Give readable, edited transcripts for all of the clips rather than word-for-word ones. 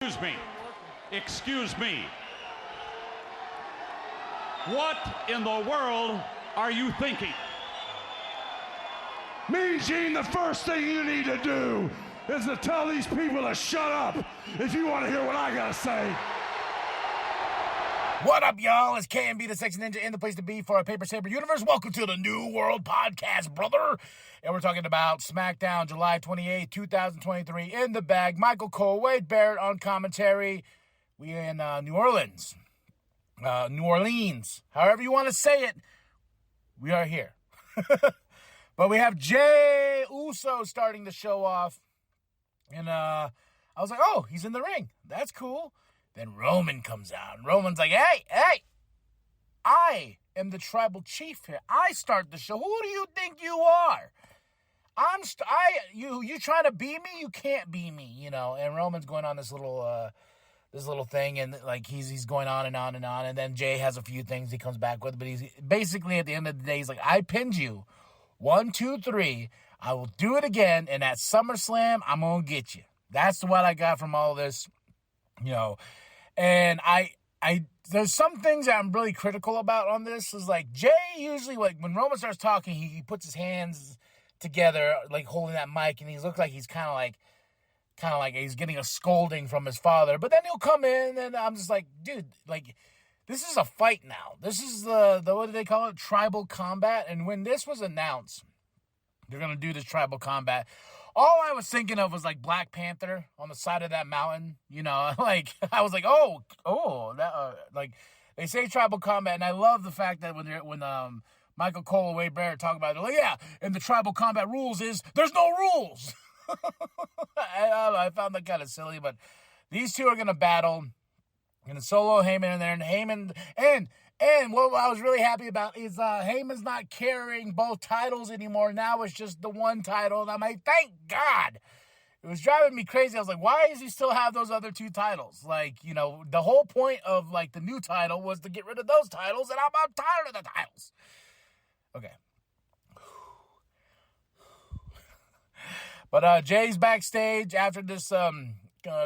Excuse me. What in the world are you thinking? Mean Gene, the first thing you need to do is to tell these people to shut up if you want to hear what I gotta say. What up, y'all? It's KMB, the Sexy Ninja, in the place to be for our Paper Saber universe. Welcome to the New World Podcast, brother. And we're talking about SmackDown, July 28, 2023, in the bag. Michael Cole, Wade Barrett on commentary. We in New Orleans, however you want to say it. We are here. But we have Jey Uso starting the show off. And I was like, oh, he's in the ring. That's cool. Then Roman comes out. And Roman's like, hey, I am the tribal chief here. I start the show. Who do you think you are? You trying to be me? You can't be me, you know. And Roman's going on this little thing, and like he's going on and on and on. And then Jey has a few things he comes back with, but he's basically at the end of the day, he's like, I pinned you. 1, 2, 3. I will do it again, and at SummerSlam, I'm gonna get you. That's what I got from all this, you know. And I there's some things that I'm really critical about on this. Is like Jey usually, like when Roman starts talking, he puts his hands together, like holding that mic, and he looks like he's kind of like he's getting a scolding from his father. But then he'll come in, and I'm just like, dude, like this is a fight now. This is the what do they call it? Tribal combat. And when this was announced, they're gonna do this tribal combat. All I was thinking of was like Black Panther on the side of that mountain, you know. Like I was like, oh, that like they say tribal combat, and I love the fact that when Michael Cole and Wade Barrett talk about it, like, yeah, and the tribal combat rules is there's no rules. I found that kind of silly, but these two are gonna battle, and Solo Heyman in there, and Heyman and what I was really happy about is Heyman's not carrying both titles anymore. Now it's just the one title. And I'm like, thank God. It was driving me crazy. I was like, why does he still have those other two titles? Like, you know, the whole point of, like, the new title was to get rid of those titles, and I'm tired of the titles. Okay. But Jey's backstage after this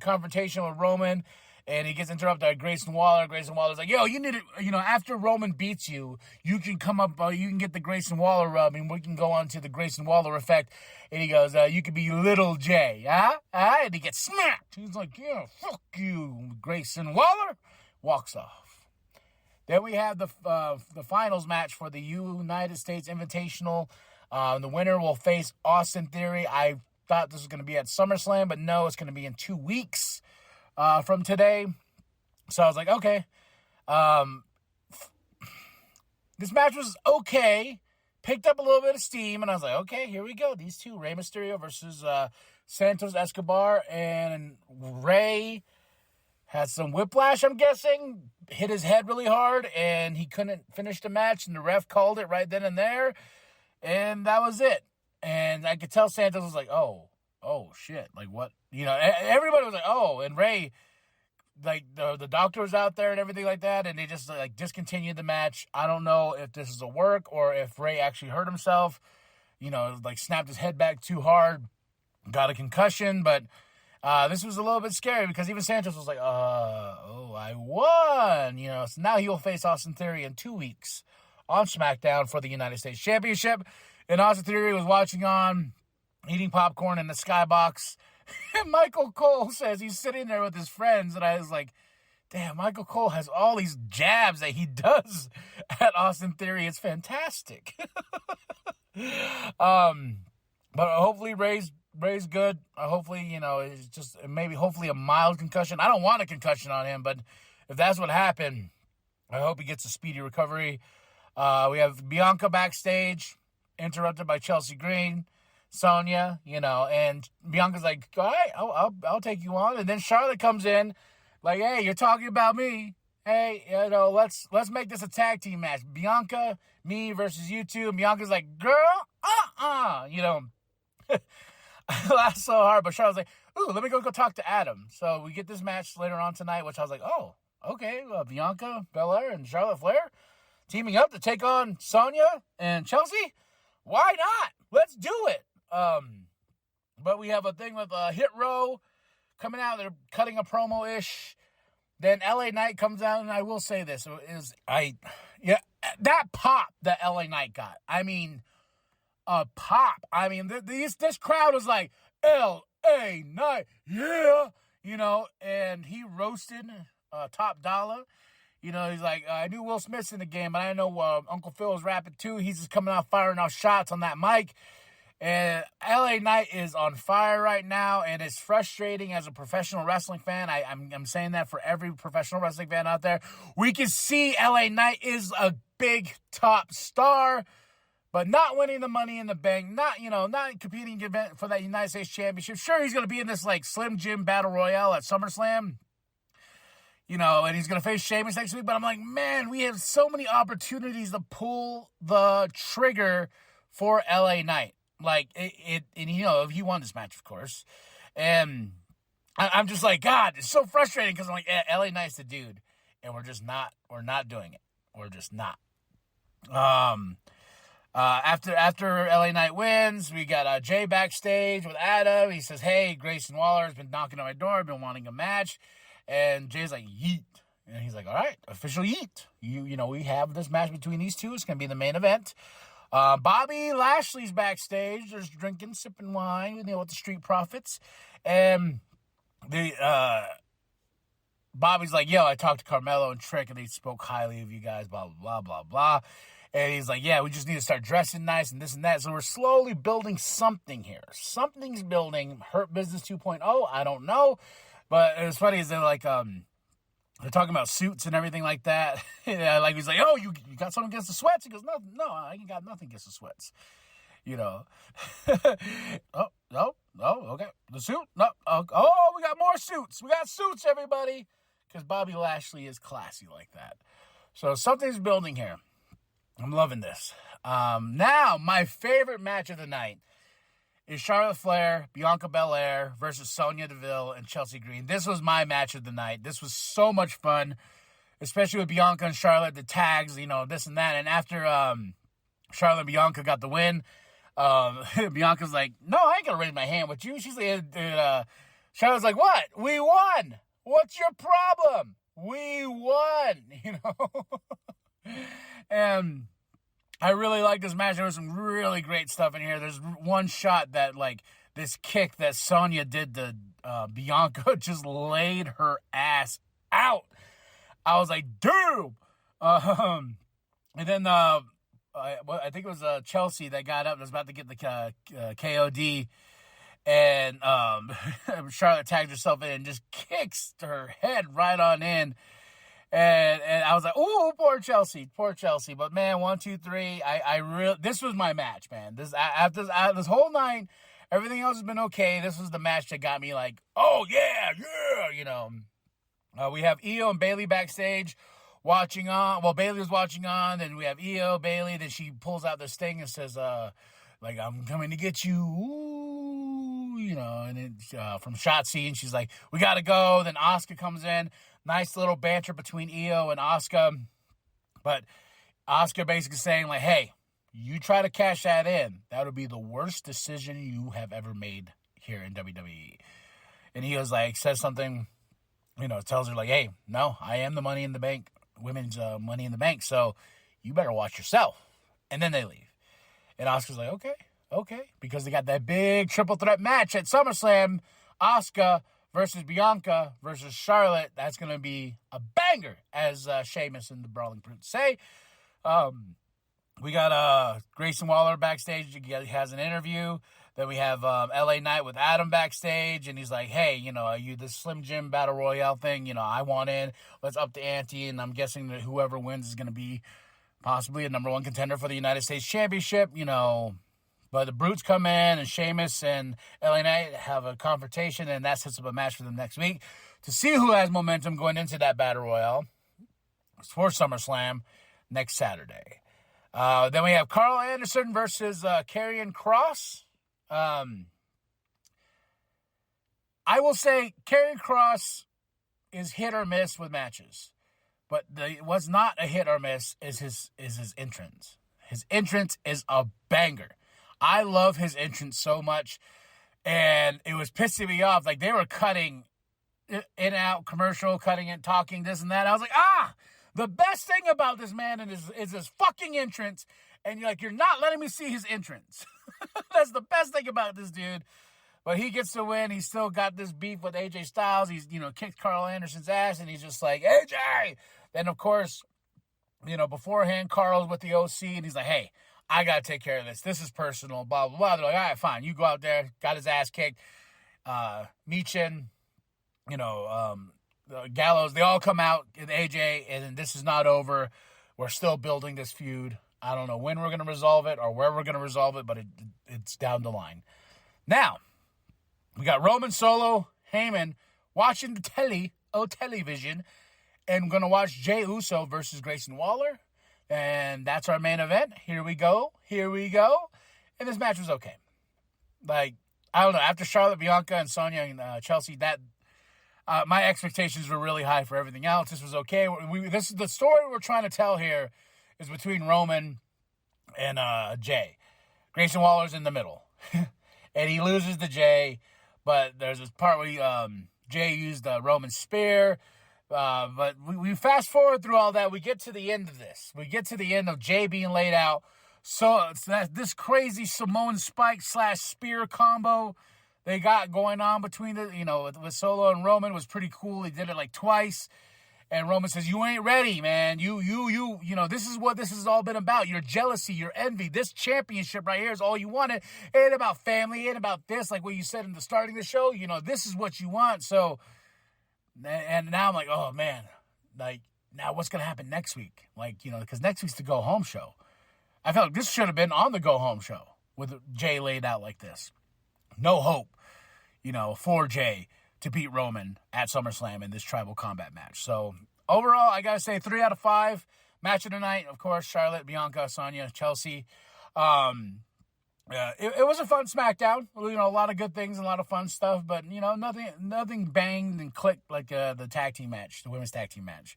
confrontation with Roman. And he gets interrupted by Grayson Waller. Grayson Waller's like, yo, you need to, you know, after Roman beats you, you can come up, you can get the Grayson Waller rub, and we can go on to the Grayson Waller effect. And he goes, you could be Little Jey, huh? And he gets smacked. He's like, yeah, fuck you, Grayson Waller. Walks off. Then we have the finals match for the United States Invitational. The winner will face Austin Theory. I thought this was going to be at SummerSlam, but no, it's going to be in 2 weeks. From today. So I was like, okay. This match was okay. Picked up a little bit of steam, and I was like, okay, here we go. These two, Rey Mysterio versus Santos Escobar, and Rey had some whiplash, I'm guessing. Hit his head really hard, and he couldn't finish the match, and the ref called it right then and there, and that was it. And I could tell Santos was like, oh, shit, like what? You know, everybody was like, oh, and Rey, like the doctor was out there and everything like that, and they just like discontinued the match. I don't know if this is a work or if Rey actually hurt himself, you know, like snapped his head back too hard, got a concussion, but this was a little bit scary because even Santos was like, I won, you know, so now he will face Austin Theory in 2 weeks on SmackDown for the United States Championship, and Austin Theory was watching on, eating popcorn in the skybox. And Michael Cole says he's sitting there with his friends, and I was like, damn, Michael Cole has all these jabs that he does at Austin Theory. It's fantastic. But hopefully Rey's good. Hopefully, you know, it's just hopefully a mild concussion. I don't want a concussion on him, but if that's what happened, I hope he gets a speedy recovery. We have Bianca backstage, interrupted by Chelsea Green. Sonya, you know, and Bianca's like, all right, I'll take you on. And then Charlotte comes in like, hey, you're talking about me. Hey, you know, let's make this a tag team match. Bianca, me versus you two. And Bianca's like, girl, you know. I laughed so hard, but Charlotte's like, ooh, let me go talk to Adam. So we get this match later on tonight, which I was like, oh, okay, Bianca Belair and Charlotte Flair teaming up to take on Sonya and Chelsea. Why not? Let's do it. But we have a thing with Hit Row coming out, they're cutting a promo-ish. Then LA Knight comes out, and I will say this, that pop that LA Knight got. I mean, a pop. I mean, this crowd was like, LA Knight, yeah, and he roasted Top Dollar. He's like, I knew Will Smith's in the game, but I know Uncle Phil was rapping too. He's just coming out firing off shots on that mic. And LA Knight is on fire right now, and it's frustrating as a professional wrestling fan. I'm saying that for every professional wrestling fan out there. We can see LA Knight is a big top star, but not winning the Money in the Bank, not competing for that United States Championship. Sure, he's going to be in this like Slim Jim Battle Royale at SummerSlam, and he's going to face Sheamus next week. But I'm like, man, we have so many opportunities to pull the trigger for LA Knight. Like, if he won this match, of course. And I'm just like, God, it's so frustrating because I'm like, LA Knight's the dude. And we're not doing it. We're just not. After LA Knight wins, we got Jay backstage with Adam. He says, hey, Grayson Waller has been knocking on my door. I've been wanting a match. And Jay's like, yeet. And he's like, all right, official yeet. We have this match between these two. It's going to be the main event. Bobby Lashley's backstage. There's drinking, sipping wine, with the Street Profits. And Bobby's like, yo, I talked to Carmelo and Trick, and they spoke highly of you guys, blah, blah, blah, blah, blah. And he's like, yeah, we just need to start dressing nice and this and that. So we're slowly building something here. Something's building. Hurt Business 2.0, I don't know. But it's funny is they're like, they're talking about suits and everything like that. Like, he's like, oh, you got something against the sweats? He goes, no, I ain't got nothing against the sweats. Oh, okay. The suit? No. Oh, we got more suits. We got suits, everybody. Because Bobby Lashley is classy like that. So something's building here. I'm loving this. Now, my favorite match of the night is Charlotte Flair, Bianca Belair versus Sonya Deville and Chelsea Green. This was my match of the night. This was so much fun, especially with Bianca and Charlotte, the tags, this and that. And after Charlotte and Bianca got the win, Bianca's like, no, I ain't going to raise my hand with you. She's like, Charlotte's like, what? We won. What's your problem? We won, And I really like this match. There was some really great stuff in here. There's one shot that, like, this kick that Sonya did to Bianca just laid her ass out. I was like, damn! And then I think it was Chelsea that got up and was about to get the KOD. And Charlotte tagged herself in and just kicks her head right on in. And I was like, ooh, poor Chelsea. But man, 1, 2, 3, this was my match, man. After this whole night, everything else has been okay. This was the match that got me like, oh yeah. We have Io and Bayley backstage watching on. Well, Bayley was watching on, then we have Io, Bayley. Then she pulls out this thing and says, like, I'm coming to get you. Ooh, and then from Shotzi, and she's like, we gotta go. Then Asuka comes in. Nice little banter between Io and Asuka. But Asuka basically saying, like, hey, you try to cash that in, that would be the worst decision you have ever made here in WWE. And Io's like, says something, tells her, like, hey, no, I am the Money in the Bank, women's Money in the Bank, so you better watch yourself. And then they leave. And Asuka's like, okay. Because they got that big triple threat match at SummerSlam. Asuka versus Bianca versus Charlotte. That's going to be a banger, as Sheamus and the Brawling Brutes say. We got Grayson Waller backstage. He has an interview. Then we have LA Knight with Adam backstage. And he's like, hey, you this Slim Jim Battle Royale thing, I want in. Let's up the ante. And I'm guessing that whoever wins is going to be possibly a number one contender for the United States Championship, But the Brutes come in, and Sheamus and LA Knight have a confrontation, and that sets up a match for them next week to see who has momentum going into that Battle Royale for SummerSlam next Saturday. Then we have Carl Anderson versus Karrion Kross. I will say Karrion Kross is hit or miss with matches, but what's not a hit or miss is his entrance. His entrance is a banger. I love his entrance so much. And it was pissing me off. Like, they were cutting in and out commercial, cutting it, talking this and that. I was like, the best thing about this man is his fucking entrance. And you're not letting me see his entrance. That's the best thing about this dude. But he gets to win. He's still got this beef with AJ Styles. He's, kicked Carl Anderson's ass, and he's just like, AJ! Then, of course, beforehand, Carl's with the OC, and he's like, hey, I got to take care of this. This is personal, blah, blah, blah. They're like, all right, fine. You go out there. Got his ass kicked. Michin, Gallows, they all come out, and AJ, and this is not over. We're still building this feud. I don't know when we're going to resolve it or where we're going to resolve it, but it's down the line. Now, we got Roman Solo, Heyman, watching the television, and we're going to watch Jey Uso versus Grayson Waller, and that's our main event. Here we go. And this match was okay. Like, I don't know, after Charlotte, Bianca, and Sonya, and Chelsea, that my expectations were really high for everything else. This was okay. This is the story we're trying to tell here is between Roman and Jey. Grayson Waller's in the middle. And he loses to Jey, but there's this part where Jey used Roman's spear. But we fast forward through all that. We get to the end of this. We get to the end of Jey being laid out. So it's this crazy Samoan spike / spear combo they got going on between with Solo and Roman was pretty cool. He did it like twice. And Roman says, you ain't ready, man. This is what this has all been about. Your jealousy, your envy. This championship right here is all you wanted. It ain't about family. It ain't about this, like what you said in the starting of the show. This is what you want. So, and now I'm like, oh, man. Like, now what's going to happen next week? Like, because next week's the go-home show. I felt like this should have been on the go-home show with Jey laid out like this. No hope, for Jey to beat Roman at SummerSlam in this tribal combat match. So, overall, I got to say 3 out of 5. Match of the night, of course, Charlotte, Bianca, Sonya, Chelsea. It was a fun SmackDown. A lot of good things and a lot of fun stuff, but, nothing banged and clicked like the tag team match, the women's tag team match.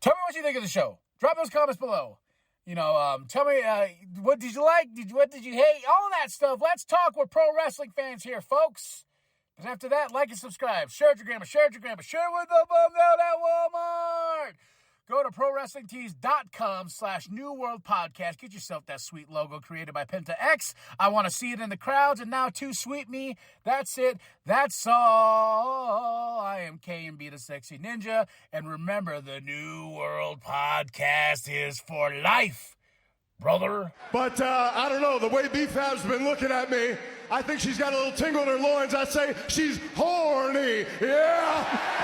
Tell me what you think of the show. Drop those comments below. Tell me, what did you like? What did you hate? All that stuff. Let's talk. We're pro wrestling fans here, folks. And after that, like and subscribe. Share it with your grandma. Share it with the bum down at Walmart. Go to ProWrestlingTees.com/New World Podcast. Get yourself that sweet logo created by Penta X. I want to see it in the crowds. And now, Too Sweet Me. That's it. That's all. I am K&B the Sexy Ninja. And remember, the New World Podcast is for life, brother. But I don't know, the way B-Fab's been looking at me, I think she's got a little tingle in her loins. I say she's horny. Yeah.